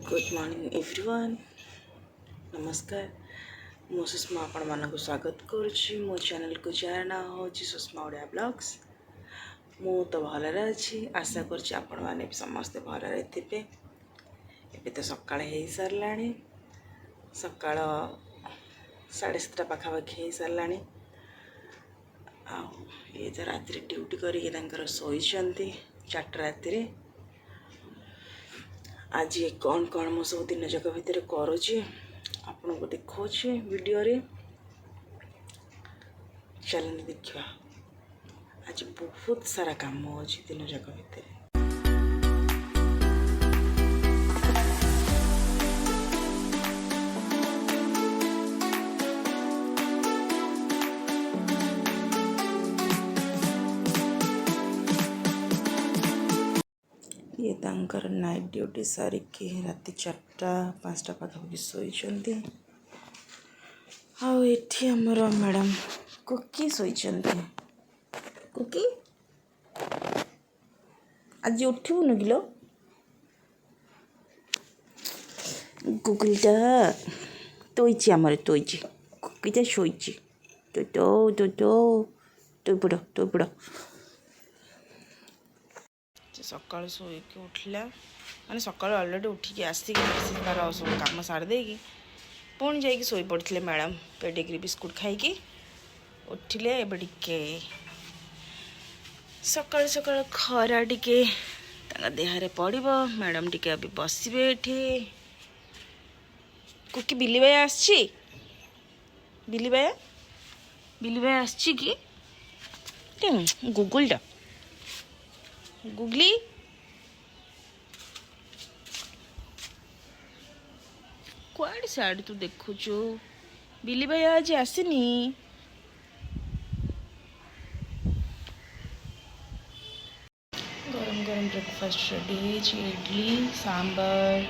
Good morning everyone. नमस्कार। मो सुषमा आपण मानक स्वागत करुच्ची मो चैनल को जार ना हूँ सुषमा ओडिया ब्लॉग्स। मु तो भलरे अच्छी आशा करछि आपण माने भी समस्ते भलरे थिबे। एबे तो सकाळ हे सरलाणी सकाळ 7:30 पाखापाखि हे सरलाणी। ये तो रात्रि ड्यूटी करिके तांकर सोईचंती 4टा राति। आज कौन कौन मो सब दिन जक भितर करुच्ची आपन को देखौछि वीडियो रे। चलन देखिया। आज बहुत सारा काम अछि दिन जक भितर। ये तांकर नाइट ड्यूटी सारी के राति 4टा 5टा पाखापाखि शोइचंती। आउ एठी हमर मैडम कुकी शोइचंती। कुकी आज उठिबु न गिलो। कुकीटा तोइची हमर तोइची कुकीटा शोइची। तो पड़ो सकाल शोक उठला माने सकाल अलरेडी उठिकी आसिक तार सब कम सारी पुणी जा शो पड़ते मैडम पेडिग्री बिस्कुट खाई उठिले। एबे टिके सकाल सकाल खरा टिके देहरे पड़ो। मैडम टिके अभी बसबे एठी। कुकी बिली भाई आछि बिली भाई आछि कि गुगुलटा गुगली कुआड़े साड़ी तू देखुचु बिली भाई आज आसनी। गरम गरम ब्रेकफास्ट रेडी इडली सांबर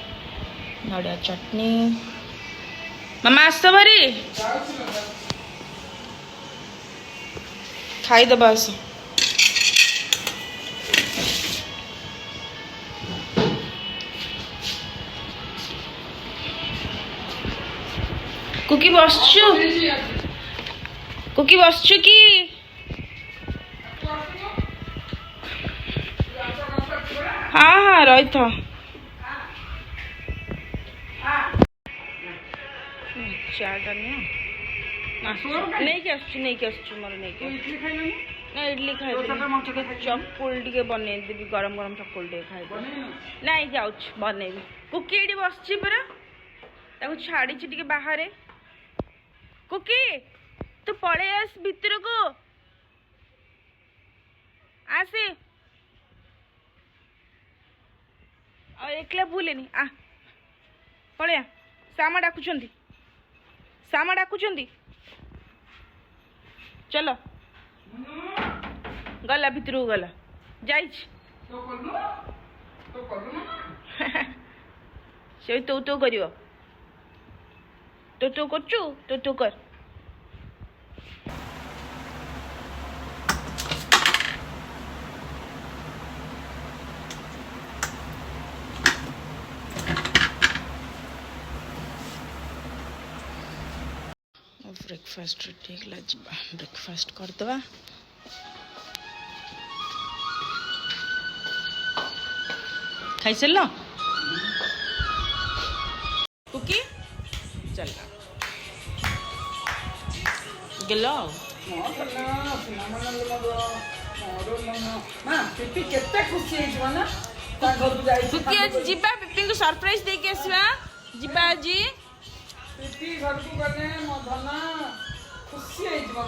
नड़िया चटनी। मामा आस भरी खाई दबा आस। कुकी बसचु कि हाँ रही था चाटा नहीं इडली खाई चकुल टे बनई देवी गरम गरम चकुल टे खाई नहीं जाऊँ बनईबी। कुकी ये बस पूरा छाड़ी टे बाहर। कुकी तू पड़े आस भितर को आसे और एकला भूलेनी आ पड़े सामा डाकुचंदी चलो गला भितर गला जाइछ से तो करियो तो करचु तो कर। ब्रेकफास्ट रेडी ब्रेकफास्ट करदवा। खाई सार कुकी चल गेलो कुकी आज जीबा पिपी को सरप्राइज देके आसवा जीबा आज घर को गले मो धन खुशी हो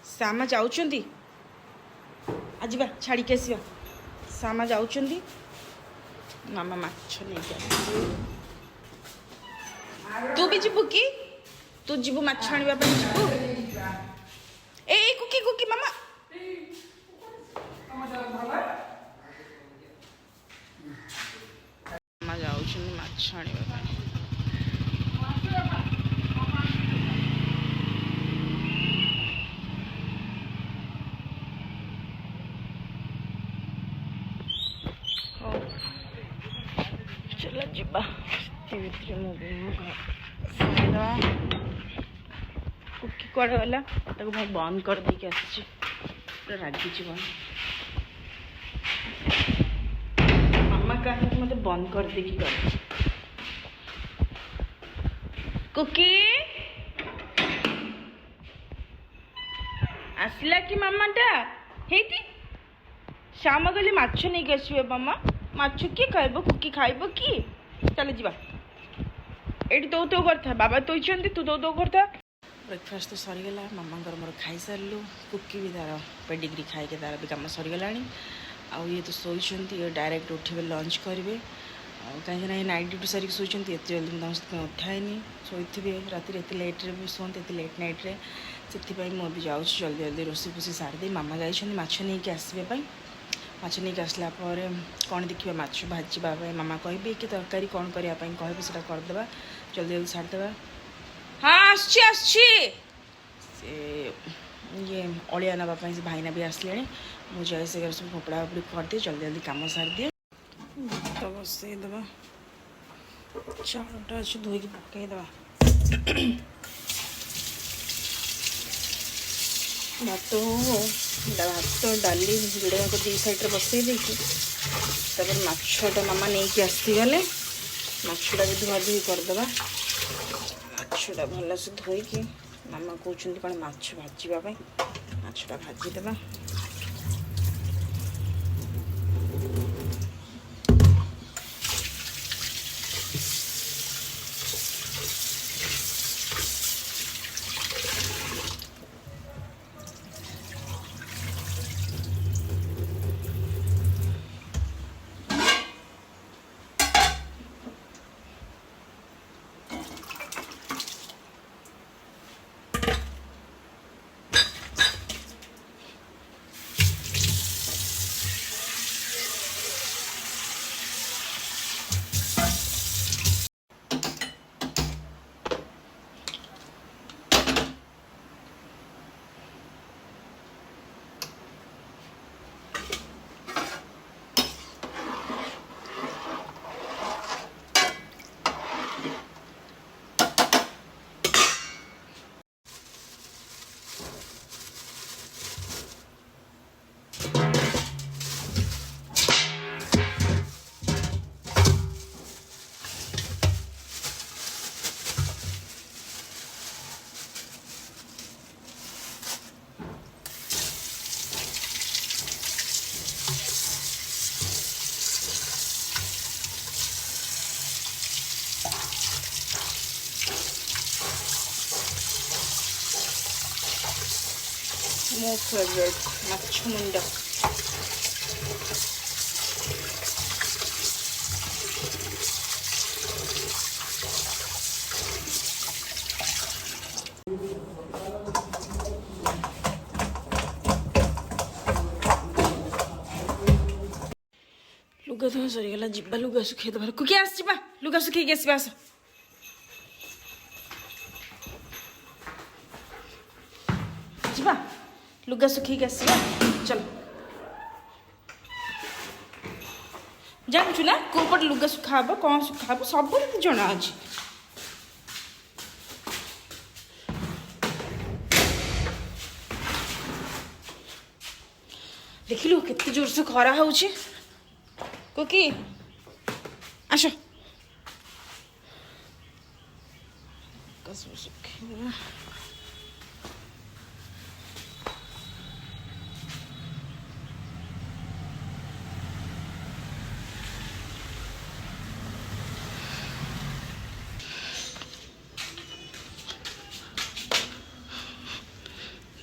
सामा जाउचंदी आज बा छाड़ी के आसवा। सामा जाउचंदी मामा माछ नहीं तू भी जीबू कि तू जीबू माछ आनिबा पे जीबू। ए कुकी कुकी मामा मामा जाउचंदी माछ आनिबा पे। चल जीवा कुकी कड़े गला मैं बंद कर देके आसी पूरा रागी जीवन मामा कहीं मत बंद कर देकी गल कुकी आसला कि मामाटा हेती श्याम गली माछ नहीं आसवे मामा माछ किए खाइब कुकी खाइब कि चल जा ये दो दो करता बाबा तो तू दो दो करता ब्रेकफास्ट तो सरीगला मामा मोर खाई सारू कुकी भी तार पेडिग्री खाई तार भी कम सरीगला ये तो शोचती ये डायरेक्ट उठे लंच करेंगे कहीं नाइट ड्यूटी सारिक शोचती एत जल्दी मुझे उठाएनि शोथे राति एत लेट्रे भी शुंते एत लेट नाइट्रे से मुझे जाऊँ जल्दी जल्दी रोसे फुसी सारीदे मामा जाइए माछ नहीं आसवाई माछ नहीं आसला कौन देखिए माछ भाजवा मामा कहे कि तरकारी कौन करने कहे से करदे जल्दी जल्दी सारीदे हाँ आसी ये अलिया नापी से भाईना भी आसले मुझे से सब फोपड़ा फोपड़ी करदे जल्दी जल्दी कम सारी भात बसईदे चाउलटा अच्छे धोईक पकईदे भात भात डाली जोड़ा जाक दी साइड्रे बसई देपर माछटा मामा नहीं आसीगले माछटा भी धुआ धुई करदे माछटा भल से धोईकी मामा कहते कौन माछ भाजवाई माछटा भाजीदे मो फेवरेट माछ मुंडा लुगा धुआ सरीगला जीवा लुगा सुखई दबार कुकी आस जीवा लुगा सुखई आसवा आस जीवा लुगा सुखी आसवा चल जानचु ना कोपट लुगा सुखा हे कौन सुखा हे सब जना अच्छे देखिलु केते जोर से खरा होउछि कुकी आस कसम सुखी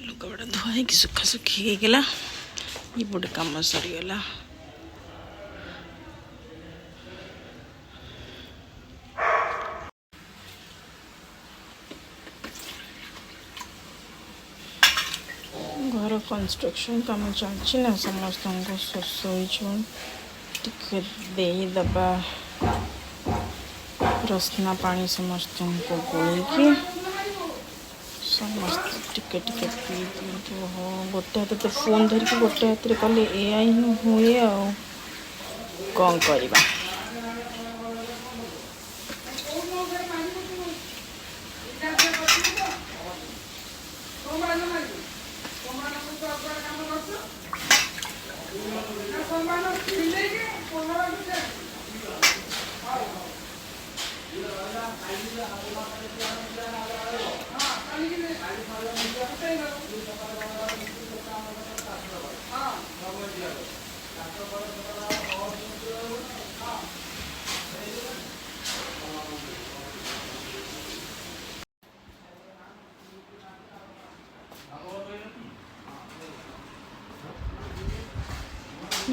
लुगापटा धुआई सुखा सुखी गला ये बड़े कम सरीगला घर कंस्ट्रक्शन काम चलती ना समस्त को शोष देदबा रसना पानी समस्त को गोल समस्त टिके टिके पी दिखाँ हाँ गोटे हाथ तो फोन धरिकी गोटे हाथ में कले ए हुए आ कौन करवा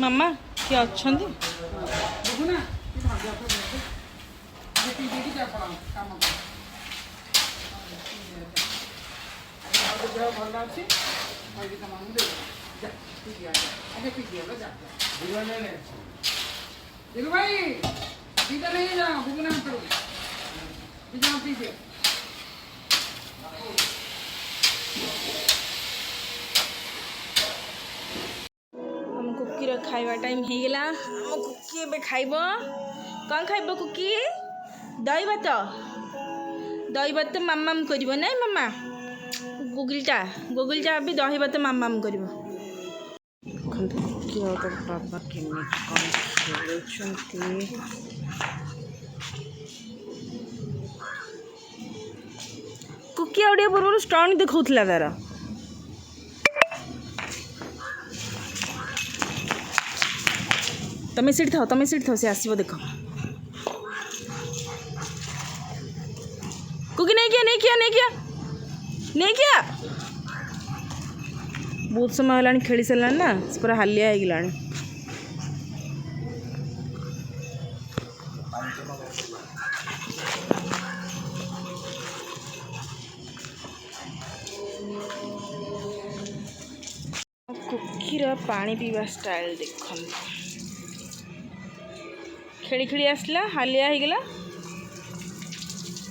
मामा किए अच्छा कुकीर खाइबा टाइम हो गला आम कुकी ए खाइब कौन खाइब कुकी दही भात मामाम कर ना मामा गुगुलटा भी दही भात मामाम कर कुकी और बाबा केमी कौन खेलुंट कुकी आउे पूर्व स्ट्रंग देखा तार तमें सीट थाओ से आसो देख कुकी नहीं किया बहुत समय है खेली सारा ना पूरा हालिया हो गला कुकीर पानी पीवा स्टाइल देख खेली खेली आसला हालिया हो गला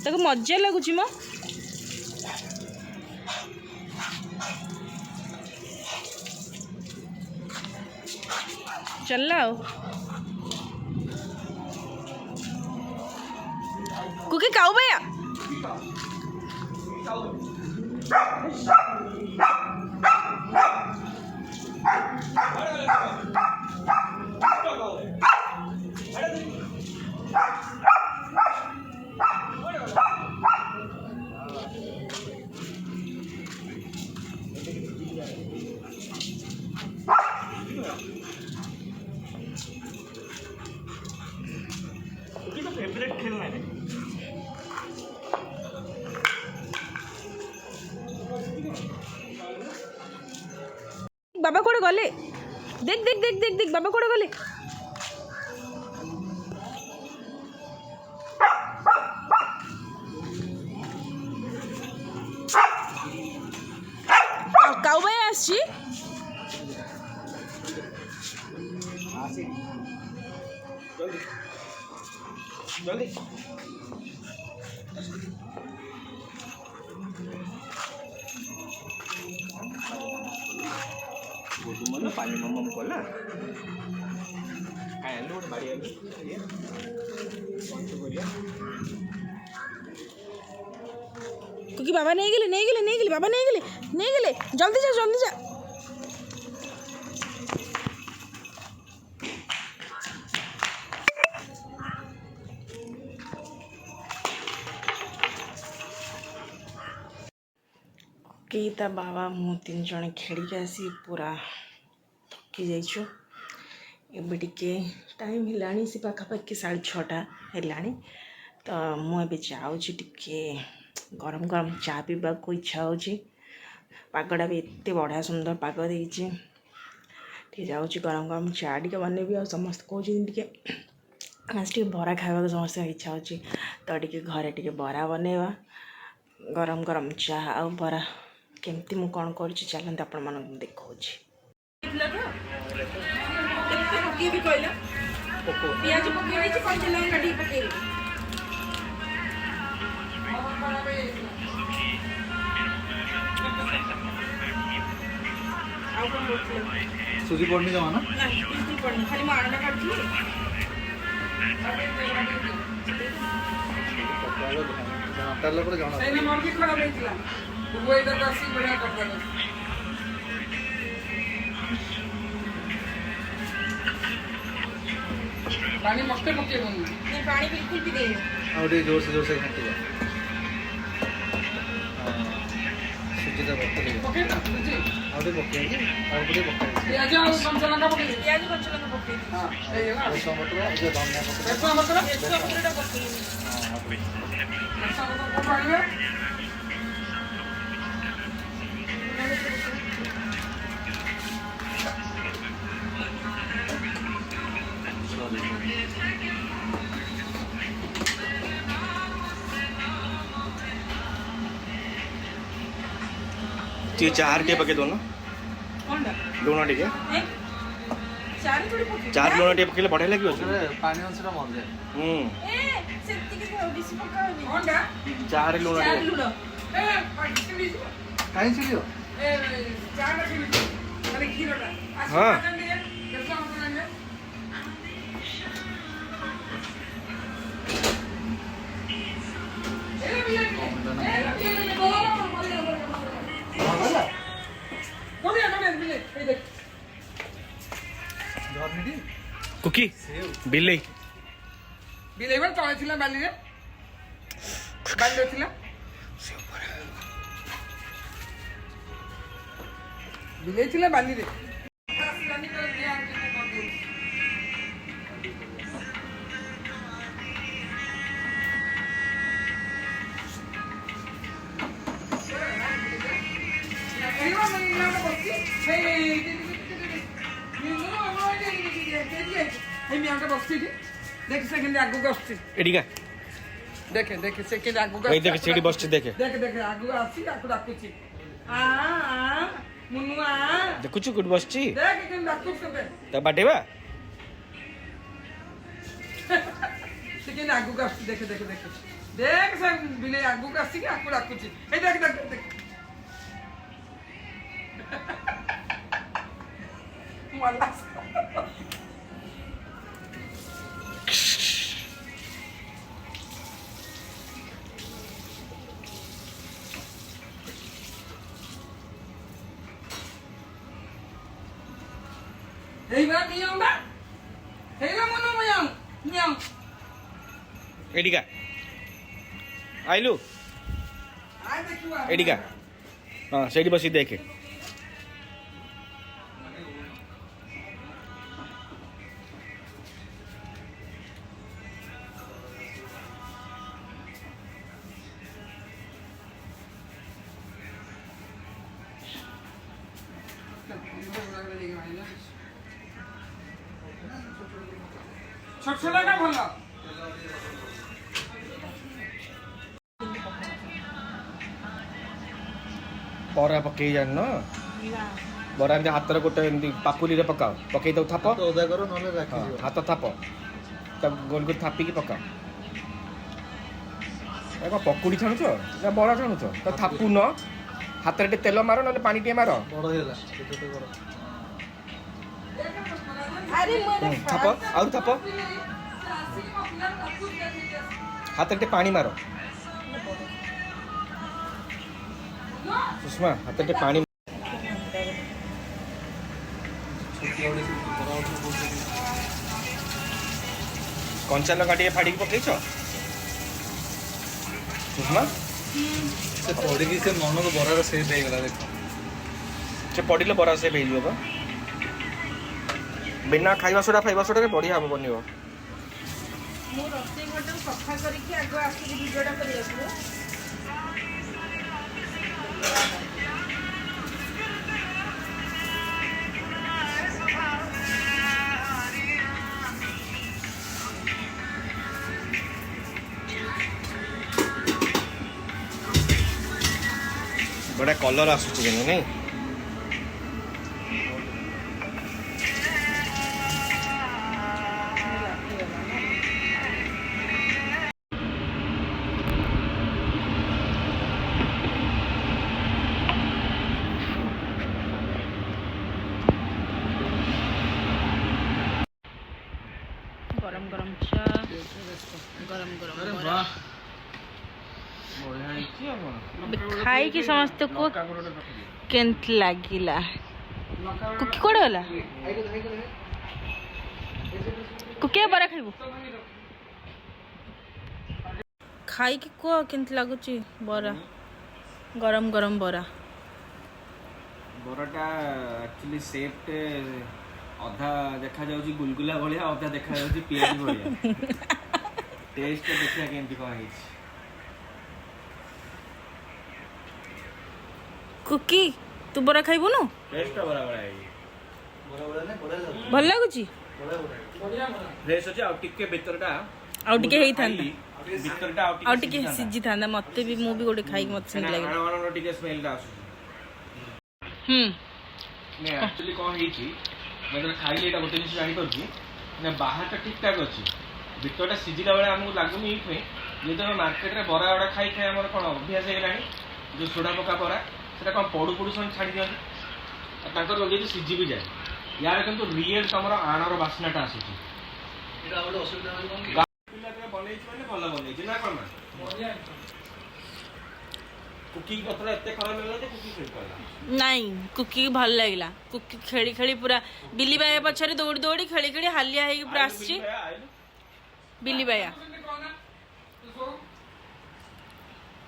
ताको मजा लगुच मो चल कुकी खाऊ भैया फेवरेट खेलना है बाबा कोड़े गले देख देख देख देख देख बाबा कोड़े गले काऊ भाई आसी जल्दी तुम पानी मम्मा कला खाया गोटे बाड़ी क्योंकि बाबा नहीं गले बाबा नहीं गले जल्दी जा कि ता बाबा मु 3 जन खेल आसी पूरा थकी जाइछु एबे टिके टाइम हिलानी से पाखापाखि 6:30 है तो मुझे जाऊँगी टिके गरम गरम चा पीवा को इच्छा हो पागटा भी एत बढ़िया सुंदर पाग दे जाऊँगी गरम गरम चा टे बनैबी आ समस्त कहते आज टे बरा खावा समस्त इच्छा हो तो टे घरे टे बरा बनैबा गरम गरम चा आ बरा केमती मु कौन कर चलते आपण मन देखा सूजी पड़नी जमा ना बिल्कुल पड़नी खाली मारना काटली पानी मस्ते पके नहीं पानी बिल्कुल भी नहीं और जोर से घंटे जा सूजी का बर्तन पके ना सूजी और पके और पूरे पके प्याज और कच्चा लंका पके प्याज कच्चा लंका पके हां ए ना टमाटर जो धनिया पके ऐसा मतलब ऐसा पके हां ऐसा मतलब पानी में ये चार के पके दोनों लुण टे चार लुण टे पकेले बढ़िया लगे पानी अंशटा मर जाए चार लुण टे कहीं छिड़ियो हाँ कुकी बिल्ली बिलेई बार तळे थिला बाली रे बाली थिला बिलेई थिला बाली रे देख सेकंड आगु गस्ती एडिका देखे देखे सेकंड आगु वही देखे सीढ़ी बस देखे देख देख आगु आसी आगु डाकुची आ मुनुआ देखुछु गुड बस ची देख केन डाकुछ केबे त बाटेबा सेकंड आगु गस्ती देखे देखे देखे देख से बिले आगु गस्ती आगु डाकुची ए देख देख देख वाला Hey, ba, miyang ba? Hey, lang mo na miyang. Miyang. एडिका आइलु Ay, देखियो. एडिका हाँ सीढ़ी बस देखे छोट छोला का भला बरा पकई जान न बरा एमती हाथ गोटे एमती पापुली रे पकाओ पकई दो थाप तो ओदा करो नले राखी हाँ, दियो हाथ थाप तब गोल गोल थापिकी पकाओ ए पकुड़ी छाणुछ ना बरा छाणुछ तो थापु न हाथ रे तेल मारो ना पानी टे मारो बड़ होला छोटे करो अरे मोरे थाप और थाप हाथ रे पानी मारो सुषमा हाथ रे पानी छोटी औडी से बड़ा औडी बोलते कंचा लगा टे फाड़ी पकईछ सुषमा से पड़ी की से मन को बड़ा से दे गला देखो से पड़िले बरा से भेजियो बा बिना खाइबा सोडा फाइबा सोडा रे बढ़िया हम बनियो ମୁଁ ରୋଷେଇ ଘରଟାକୁ ସଫା କରିକି ଆଗ ଆସିକି ଭିଡ଼ିଓଟା କରିବାକୁ बड़ा कलर आसुची केन नहीं गरम गरम चा गरम गरम अरे बरा वाह बढ़िया ହେଇଛି ଆଉ କଣ खाई समस्त को केंत लागिला कुकी कोड़े गला कुकी बरा खाइबो खाई की को केंत लागुची बरा गरम गरम बरा ବରାଟା ଆକ୍ଚୁଆଲି ସେପ୍ଟ ଅଧା ଦେଖାଯାଉଛି ଗୁଲଗୁଲା ଭଳିଆ ଅଧା ଦେଖାଯାଉଛି ପିଆଜି ଭଳିଆ ଟେଷ୍ଟ ଦେଖିବା କେମିତି କ'ଣ ହେଇଛି कुकी तू बरा खाइबुनु ଟେଷ୍ଟ ବରା ଭଳିଆ ହେଇଛି भल लागुची ଫ୍ରେଶ୍ ଅଛି ଆଉ ଟିକେ ଭିତରଟା ଆଉ ଟିକେ ହେଇଥାନ୍ତା ଭିତରଟା ଆଉ ଟିକେ ସିଝି ଥାନ୍ତା ମତେ ବି ମୁଁ ବି ଗୋଟେ ଖାଇକି ମତେ ସେମିତି ଲାଗିଲା ଆଣର ଟିକେ ସ୍ମେଲଟା ଆସୁଛି ନା ଆକ୍ଚୁଆଲି କ'ଣ ହେଇଛି ମୁଁ ଯେତେବେଳେ ଖାଇଲି ଏଇଟା ଗୋଟେ ଜିନିଷ ଜାଣିପାରୁଛି ନା ବାହାରଟା ଠିକ୍ ଠାକ୍ ଅଛି ଭିତରଟା ସିଝିଲା ବେଳେ ଆମକୁ ଲାଗୁନି ଏଇଥିପାଇଁ ଯେହେତୁ ଆମେ ମାର୍କେଟରେ ବରା ଗୁଡ଼ା ଖାଇ ଖାଇ ଆମର କ'ଣ ଅଭ୍ୟାସ ହେଇଗଲାଣି ଯେଉଁ ସୋଡ଼ା ପକା ବରା ସେଟା କ'ଣ ପଡ଼ୁ ପଡ଼ୁ ସେମାନେ ଛାଡ଼ି ଦିଅନ୍ତି ଆଉ ତାଙ୍କର ଯଦି ସିଝି ବି ଯାଏ ୟାର କିନ୍ତୁ ରିଏଲ୍ ତମର ଆଣର ବାସ୍ନାଟା ଆସୁଛି ପିଲା ବନେଇଛି ମାନେ ଭଲ ବନେଇଛି ନା କ'ଣ कुकी पत्र एते खराब लागला जे कुकी खेल करला नहीं कुकी भल लागला कुकी खेली खेली पूरा बिल्ली बाया पछरे दौड़ी दौड़ी खेली खेली हालिया हेगी पूरा आसी बिल्ली बाया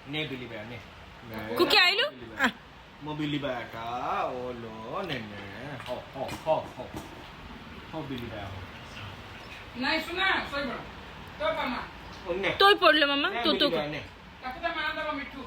ने बिल्ली बाया ने कुकी आइलु मो बिल्ली बाया का ओलो ने हो हो हो हो हो बिल्ली बाया हो नहीं सुना सही बड़ा तो पामा ओने तोय पडले मामा तो तो ने ताकता माना दबा मिठू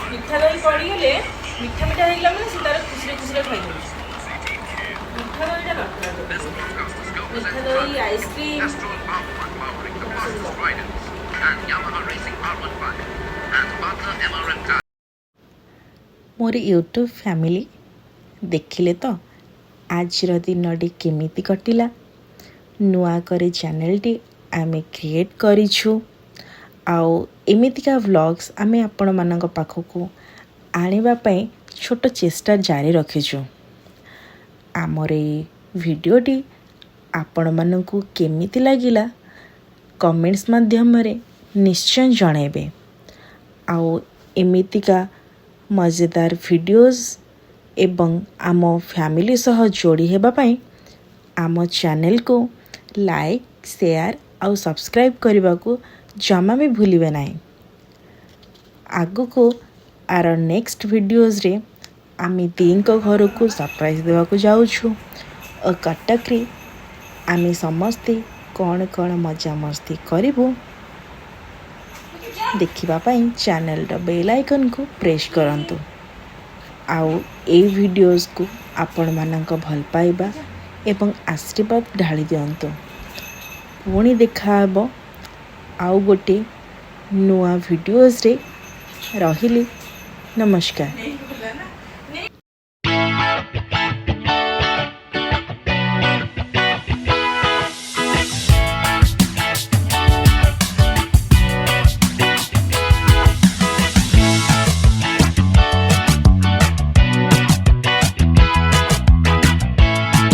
मिठा दही पड़गले मिठा मिठा होगा मैंने से तार खुशी खुशी खाई मिठा दहीटा मिठा दही आइसक्रीम मोर यूट्यूब फैमिली देखिले तो आज दिनटी केमिति कटिला नुआ करे चैनलटी आमे क्रिएट करिछु आउ एमितिका व्लॉग्स आमे आपण मानक पाखकु आनिबा पई छोट चेष्टा जारी रखिछु आमर ए वीडियोटी आपण मानकु केमिति लागिला कमेंट्स माध्यम निश्चय जणेबे आउ एमितिका मजेदार वीडियोस एवं आम फैमिली सह जोड़ी हेबा पई आम चैनल को लाइक शेयर आउ सब्सक्राइब करने को जमा भी भूलिबे नहीं आगु को आर नेक्स्ट वीडियोस रे आमी तीन को घर को सरप्राइज देवा को जाऊछु और कटक रे आमी समस्ते कौन कौन मजा मस्ती करिबो देखिबा पई चैनल द बेल आइकन को प्रेस करंतु आउ ए वीडियोस को आपण मानक भल पाइबा एवं आशीर्वाद ढाली दियंतु पुणी देखा हबो आउ गोटे नुआ वीडियोस रे रहिली नमस्कार।